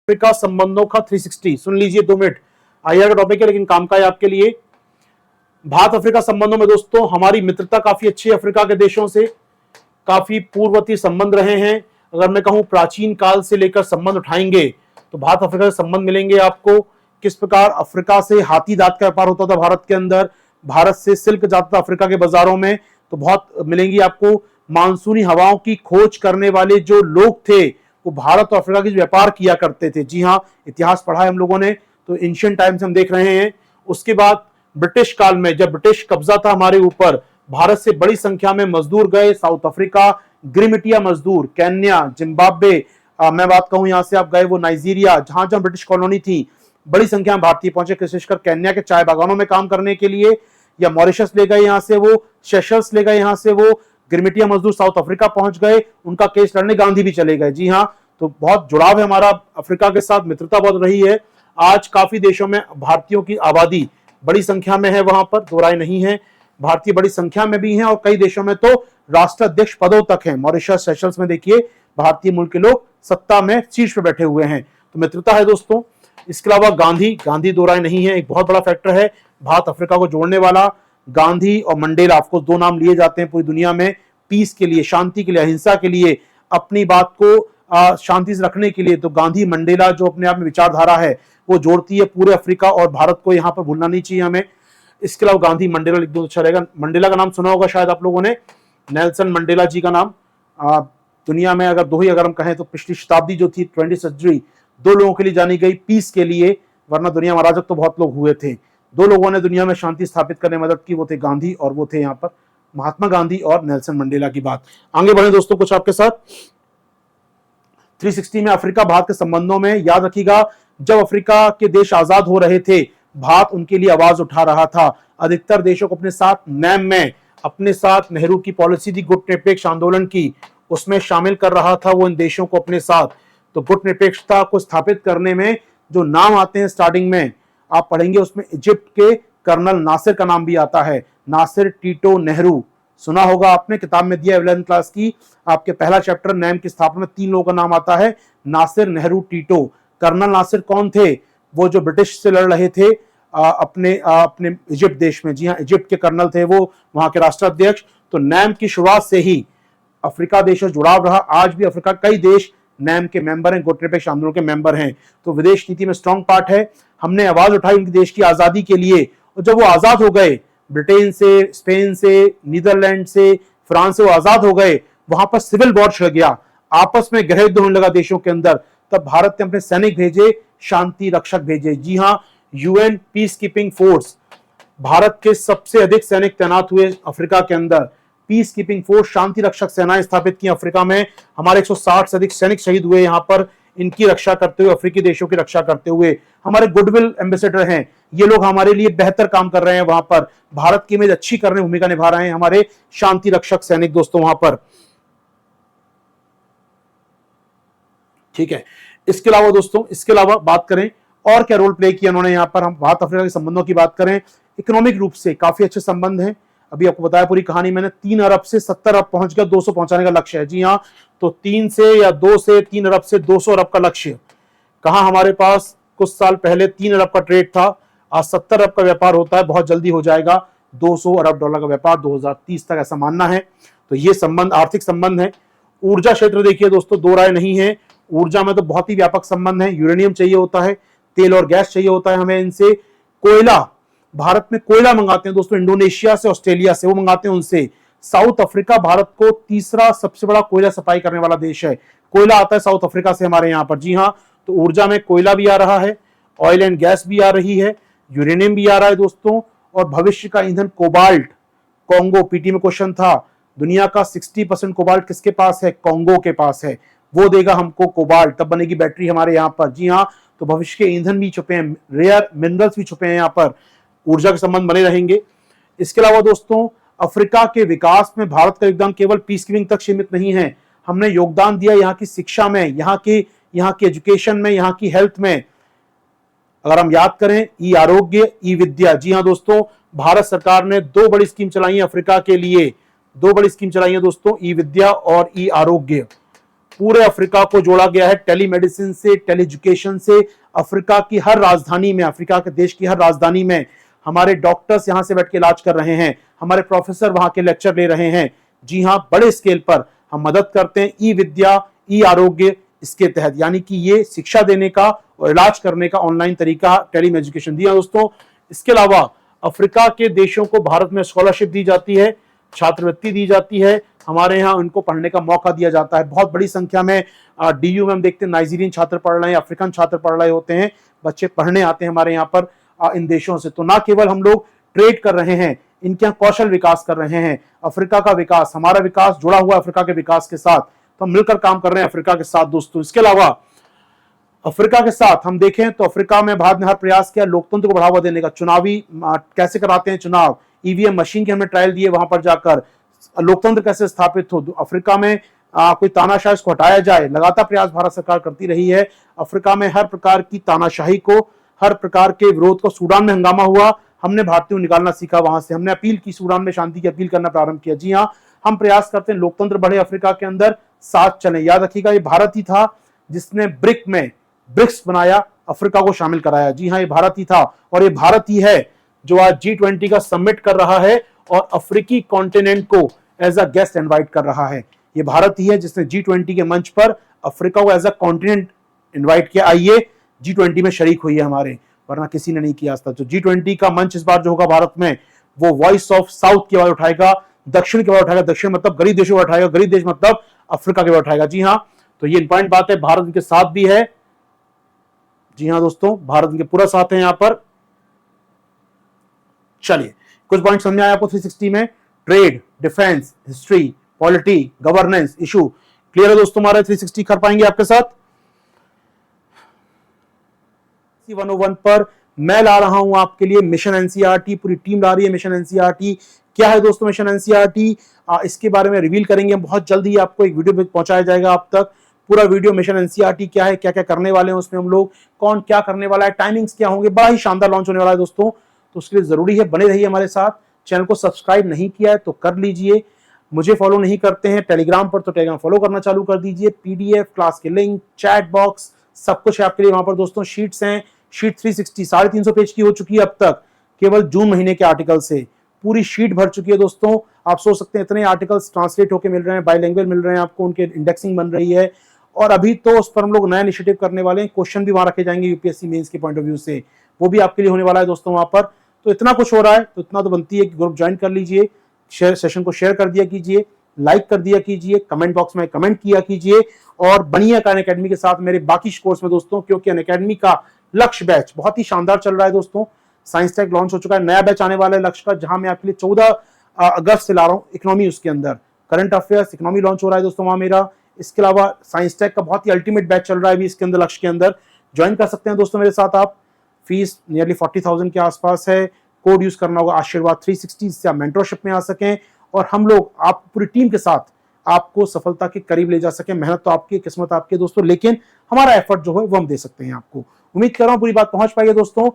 Africa संबंधों का 360 सुन लीजिए 2 मिनट। आईआर का टॉपिक है लेकिन काम का है आपके लिए। भारत अफ्रीका संबंधों में दोस्तों हमारी मित्रता काफी अच्छी है अफ्रीका के देशों से, काफी पूर्ववर्ती संबंध रहे हैं। अगर मैं कहूं प्राचीन काल से लेकर संबंध उठाएंगे तो भारत अफ्रीका से संबंध मिलेंगे आपको। किस प्रकार अफ्रीका से हाथी दांत का व्यापार होता था भारत के अंदर, भारत से सिल्क जाता था अफ्रीका के बाजारों में, तो बहुत मिलेंगी आपको। मानसूनी हवाओं की खोज करने वाले जो लोग थे वो भारत और अफ्रीका के व्यापार किया करते थे। जी हाँ, इतिहास पढ़ा है हम लोगों ने, तो एंशिएंट टाइम से हम देख रहे हैं। उसके बाद ब्रिटिश काल में जब ब्रिटिश कब्जा था हमारे ऊपर, भारत से बड़ी संख्या में मजदूर गए साउथ अफ्रीका, गिरमिटिया मजदूर, केन्या, जिम्बाब्वे, मैं बात कहूं यहां से आप गए वो नाइजीरिया, जहां जहां ब्रिटिश कॉलोनी थी, बड़ी संख्या में भारतीय पहुंचे, विशेषकर केन्या के चाय बागानों में काम करने के लिए, या मॉरिशस ले गए यहां से वो, सेशल्स ले गए यहां से वो, गिरमिटिया मजदूर साउथ अफ्रीका पहुंच गए, उनका केस लड़ने गांधी भी चले गए। जी हाँ, तो बहुत जुड़ाव है हमारा अफ्रीका के साथ, मित्रता बहुत रही है। आज काफी देशों में भारतीयों की आबादी बड़ी संख्या में है, वहां पर दो राय नहीं है, भारतीय बड़ी संख्या में भी हैं और कई देशों में तो राष्ट्राध्यक्ष पदों तक हैं। मॉरिशस, सेशल्स में देखिए भारतीय मूल के लोग सत्ता में शीर्ष पे बैठे हुए हैं, तो मित्रता है दोस्तों। इसके अलावा गांधी दो राय नहीं है, एक बहुत बड़ा फैक्टर है भारत अफ्रीका को जोड़ने वाला। गांधी और मंडेला, आपको दो नाम लिए जाते हैं पूरी दुनिया में, पीस के लिए, शांति के लिए, अहिंसा के लिए, अपनी बात को शांति से रखने के लिए। तो गांधी मंडेला जो अपने आप में विचारधारा है वो जोड़ती है पूरे अफ्रीका और भारत को, यहाँ पर भूलना नहीं चाहिए हमें। इसके अलावा गांधी मंडेला लिख दो अच्छा रहेगा। मंडेला का नाम सुना होगा शायद आप लोगों ने, नेल्सन मंडेला जी का नाम। दुनिया में अगर हम कहें तो पिछली शताब्दी जो थी 20th सेंचुरी, दो लोगों के लिए जानी गई, पीस के लिए, वरना दुनिया में अराजक तो बहुत लोग हुए थे। दो लोगों ने दुनिया में शांति स्थापित करने में मदद की, वो थे गांधी और वो थे यहाँ पर महात्मा गांधी और नेल्सन मंडेला की बात। आगे बढ़े दोस्तों कुछ आपके साथ 360 में अफ्रीका भारत के संबंधों में। याद रखिएगा, जब अफ्रीका के देश आजाद हो रहे थे भारत उनके लिए आवाज उठा रहा था। अधिकतर देशों को अपने साथ नैम में, अपने साथ नेहरू की पॉलिसी थी गुट निरपेक्ष आंदोलन की, उसमें शामिल कर रहा था वो इन देशों को अपने साथ। तो गुट निरपेक्षता को स्थापित करने में जो नाम आते हैं स्टार्टिंग में आप पढ़ेंगे, उसमें इजिप्ट के कर्नल नासिर का नाम भी आता है, नासिर टिटो नेहरू, सुना होगा आपने, किताब में दिया 11th क्लास की आपके पहला चैप्टर नैम की स्थापना में 3 लोगों का नाम आता है, नासिर, नेहरू, टिटो। कर्नल नासिर कौन थे? वो जो ब्रिटिश से लड़ रहे थे अपने इजिप्ट देश में। जी हाँ, इजिप्ट के कर्नल थे वो, वहां के राष्ट्राध्यक्ष। तो नैम की शुरुआत से ही अफ्रीका देशों से जुड़ाव रहा। आज भी अफ्रीका कई देश नैम के मेंबर हैं, गुट निरपेक्ष आंदोलन के मेंबर हैं, तो विदेश नीति में स्ट्रॉन्ग पार्ट है। हमने आवाज उठाई उनके देश की आजादी के लिए, और जब वो आजाद हो गए, ब्रिटेन से, स्पेन से, नीदरलैंड से, फ्रांस से वो आजाद हो गए, वहां पर सिविल वॉर छिड़ गया, आपस में गृह युद्ध होने लगा देशों के अंदर। तब भारत ने अपने सैनिक भेजे, शांति रक्षक भेजे। जी हाँ, UN peace keeping force, Bharat के सबसे अधिक सैनिक तैनात हुए अफ्रीका के अंदर। पीस कीपिंग फोर्स, शांति रक्षक सेनाएं स्थापित की अफ्रीका में। हमारे 160 से अधिक सैनिक शहीद हुए यहाँ पर, इनकी रक्षा करते हुए, अफ्रीकी देशों की रक्षा करते हुए। हमारे गुडविल एम्बेसडर हैं, ये लोग हमारे लिए बेहतर काम कर रहे हैं वहां पर, भारत की इमेज अच्छी करने में भूमिका निभा रहे हैं हमारे शांति रक्षक सैनिक दोस्तों वहां पर। ठीक है, इसके अलावा दोस्तों, इसके अलावा बात करें और क्या रोल प्ले किया उन्होंने यहाँ पर, हम भारत अफ्रीका के संबंधों की बात करें, इकोनॉमिक रूप से काफी अच्छे संबंध हैं। अभी आपको बताया पूरी कहानी मैंने, 3 अरब से 70 अरब पहुंच गया, 200 पहुंचाने का लक्ष्य है। जी हाँ, तो 3 से या 2 से 3 अरब से 200 अरब का लक्ष्य। कहा हमारे पास कुछ साल पहले 3 अरब का ट्रेड था, आज 70 अरब का व्यापार होता है, बहुत जल्दी हो जाएगा 200 अरब डॉलर का व्यापार 2030 तक, ऐसा मानना है। तो ये संबंध आर्थिक संबंध है। ऊर्जा क्षेत्र देखिए दोस्तों, दो राय नहीं है, ऊर्जा में तो बहुत ही व्यापक संबंध है। यूरेनियम चाहिए होता है, तेल और गैस चाहिए होता है हमें इनसे। कोयला, भारत में कोयला मंगाते हैं दोस्तों इंडोनेशिया से, ऑस्ट्रेलिया से, वो मंगाते हैं उनसे। साउथ अफ्रीका भारत को तीसरा सबसे बड़ा कोयला सप्लाई करने वाला देश है, कोयला आता है साउथ अफ्रीका से हमारे यहाँ पर। जी हाँ, तो ऊर्जा में कोयला भी आ रहा है, ऑयल एंड गैस भी आ रही है, यूरेनियम भी आ रहा है दोस्तों, और भविष्य का ईंधन कोबाल्ट। कॉन्गो, पीटी में क्वेश्चन था, दुनिया का 60% कोबाल्ट किसके पास है? कॉन्गो के पास है, वो देगा हमको कोबाल्ट, तब बनेगी बैटरी हमारे यहाँ पर। जी हाँ, तो भविष्य के ईंधन भी छुपे हैं, रेयर मिनरल्स भी छुपे हैं यहाँ पर, ऊर्जा के संबंध बने रहेंगे। इसके अलावा दोस्तों, अफ्रीका के विकास में भारत का योगदान केवल पीस कीपिंग तक सीमित नहीं है, हमने योगदान दिया यहाँ की शिक्षा में, यहाँ की एजुकेशन में, यहाँ की हेल्थ में। अगर हम याद करें, ई आरोग्य, ई विद्या। जी हाँ दोस्तों, भारत सरकार ने 2 बड़ी स्कीम चलाई है अफ्रीका के लिए, 2 बड़ी स्कीम चलाई है दोस्तों, ई विद्या और ई आरोग्य। पूरे अफ्रीका को जोड़ा गया है टेलीमेडिसिन से, टेली एजुकेशन से। अफ्रीका की हर राजधानी में, अफ्रीका के देश की हर राजधानी में हमारे डॉक्टर्स यहां से बैठ के इलाज कर रहे हैं, हमारे प्रोफेसर वहां के लेक्चर ले रहे हैं। जी हां, बड़े स्केल पर हम मदद करते हैं ई विद्या, ई आरोग्य इसके तहत, यानी कि ये शिक्षा देने का और इलाज करने का ऑनलाइन तरीका टेली एजुकेशन दिया दोस्तों। इसके अलावा अफ्रीका के देशों को भारत में स्कॉलरशिप दी जाती है, छात्रवृत्ति दी जाती है, हमारे यहाँ उनको पढ़ने का मौका दिया जाता है। बहुत बड़ी संख्या में डीयू में हम देखते हैं नाइजीरियन छात्र पढ़ रहे हैं, अफ्रीकन छात्र पढ़ रहे होते हैं, बच्चे पढ़ने आते हैं हमारे यहाँ पर इन देशों से। तो ना केवल हम लोग ट्रेड कर रहे हैं, इनके यहाँ कौशल विकास कर रहे हैं। अफ्रीका का विकास, हमारा विकास जुड़ा हुआ अफ्रीका के विकास के साथ, तो हम मिलकर काम कर रहे हैं अफ्रीका के साथ दोस्तों। इसके अलावा अफ्रीका के साथ हम देखें तो अफ्रीका में भारत ने हर प्रयास किया लोकतंत्र को बढ़ावा देने का। चुनावी कैसे कराते हैं चुनाव, ईवीएम मशीन के हमने ट्रायल दिए, वहां पर जाकर लोकतंत्र कैसे स्थापित हो। अफ्रीका में कोई तानाशाही को हटाया जाए, लगातार प्रयास भारत सरकार करती रही है। अफ्रीका में हर प्रकार की तानाशाही को, हर प्रकार के विरोध को, सूडान में हंगामा हुआ, हमने भारतीयों निकालना सीखा वहां से, हमने अपील की, सूडान में शांति की अपील करना प्रारंभ किया। जी हाँ, हम प्रयास करते हैं लोकतंत्र बढ़े अफ्रीका के अंदर, साथ चलें। याद रखिएगा, ये भारत ही था जिसने ब्रिक्स बनाया, अफ्रीका को शामिल कराया। जी हाँ, ये भारत ही था और ये भारत ही है जो आज G20 का समिट कर रहा है और अफ्रीकी कॉन्टिनेंट को एज अ गेस्ट इनवाइट कर रहा है। ये भारत ही है जिसने G20 के मंच पर अफ्रीका को एज अ कॉन्टिनेंट इनवाइट किया, आइए G20 में शरीक हुई है हमारे, वरना किसी ने नहीं किया आज तक। तो G20 का मंच इस बार जो होगा भारत में, वो वॉइस ऑफ साउथ की आवाज उठाएगा, दक्षिण की आवाज उठाएगा, दक्षिण मतलब गरीब देशों को उठाएगा, गरीब देश मतलब अफ्रीका की आवाज उठाएगा। जी हाँ, तो ये इंपॉर्टेंट बात है, भारत इनके साथ भी है। जी हाँ दोस्तों, भारत इनके पूरा साथ है यहां पर। चलिए, कुछ पॉइंट समझ आया आपको 360 में, trade, defence, history, polity, governance, issue clear है दोस्तों। हमारे 360 कर पाएंगे आपके साथ। 101 पर मैं ला रहा हूं आपके लिए मिशन एनसीईआरटी, पूरी टीम ला रही है मिशन एनसीईआरटी। क्या है दोस्तों मिशन एनसीईआरटी, इसके बारे में रिवील करेंगे बहुत जल्दी, आपको एक वीडियो पहुंचाया जाएगा आप तक। पूरा वीडियो मिशन एनसीईआरटी क्या है, क्या क्या करने वाले हैं उसमें हम लोग, कौन क्या करने वाला है, टाइमिंग्स क्या होंगे, बड़ा ही शानदार लॉन्च होने वाला है दोस्तों। तो उसके लिए जरूरी है बने रहिए हमारे साथ। चैनल को सब्सक्राइब नहीं किया है तो कर लीजिए, मुझे फॉलो नहीं करते हैं टेलीग्राम पर तो टेलीग्राम फॉलो करना चालू कर दीजिए। पीडीएफ, क्लास के लिंक, चैट बॉक्स, सब कुछ है आपके लिए वहां पर दोस्तों। शीट्स हैं, शीट 360 350 पेज की हो चुकी है अब तक, केवल जून महीने के आर्टिकल से पूरी शीट भर चुकी है दोस्तों। आप सोच सकते हैं इतने आर्टिकल्स ट्रांसलेट होकर मिल रहे हैं, बाइलिंगुअल मिल रहे हैं आपको, उनके इंडेक्सिंग बन रही है। और अभी तो उस पर हम लोग नया इनिशिएटिव करने वाले हैं, क्वेश्चन भी वहां रखे जाएंगे यूपीएससी मेंस के पॉइंट ऑफ व्यू से, वो भी आपके लिए होने वाला है दोस्तों वहां पर। तो इतना कुछ हो रहा है तो इतना तो बनती है कि ग्रुप ज्वाइन कर लीजिए, शेयर सेशन को शेयर कर दिया कीजिए, लाइक कर दिया कीजिए, कमेंट बॉक्स में कमेंट किया कीजिए और बनिए अनअकैडमी के साथ मेरे बाकी कोर्स में दोस्तों, क्योंकि अनअकैडमी का लक्ष्य बैच बहुत ही शानदार चल रहा है दोस्तों। साइंस टेक लॉन्च हो चुका है, नया बैच आने वाला है लक्ष्य का, जहां मैं आपके लिए 14 अगस्त से ला रहा हूँ इकोनॉमी, उसके अंदर करंट अफेयर्स इकोनॉमी लॉन्च हो रहा है दोस्तों वहां मेरा। इसके अलावा साइंस टेक का बहुत ही अल्टीमेट बैच चल रहा है अभी इसके अंदर, लक्ष्य के अंदर ज्वाइन कर सकते हैं दोस्तों मेरे साथ आप। फीस नियरली 40,000 के आसपास है। कोड यूज करना होगा आशीर्वाद 360, जिससे आप मेंटरशिप में आ सकें और हम लोग आप पूरी टीम के साथ आपको सफलता के करीब ले जा सके। मेहनत तो आपकी, किस्मत आपकी दोस्तों, लेकिन हमारा एफर्ट जो है वो हम दे सकते हैं आपको। उम्मीद कर रहा हूं पूरी बात पहुंच पाई है दोस्तों।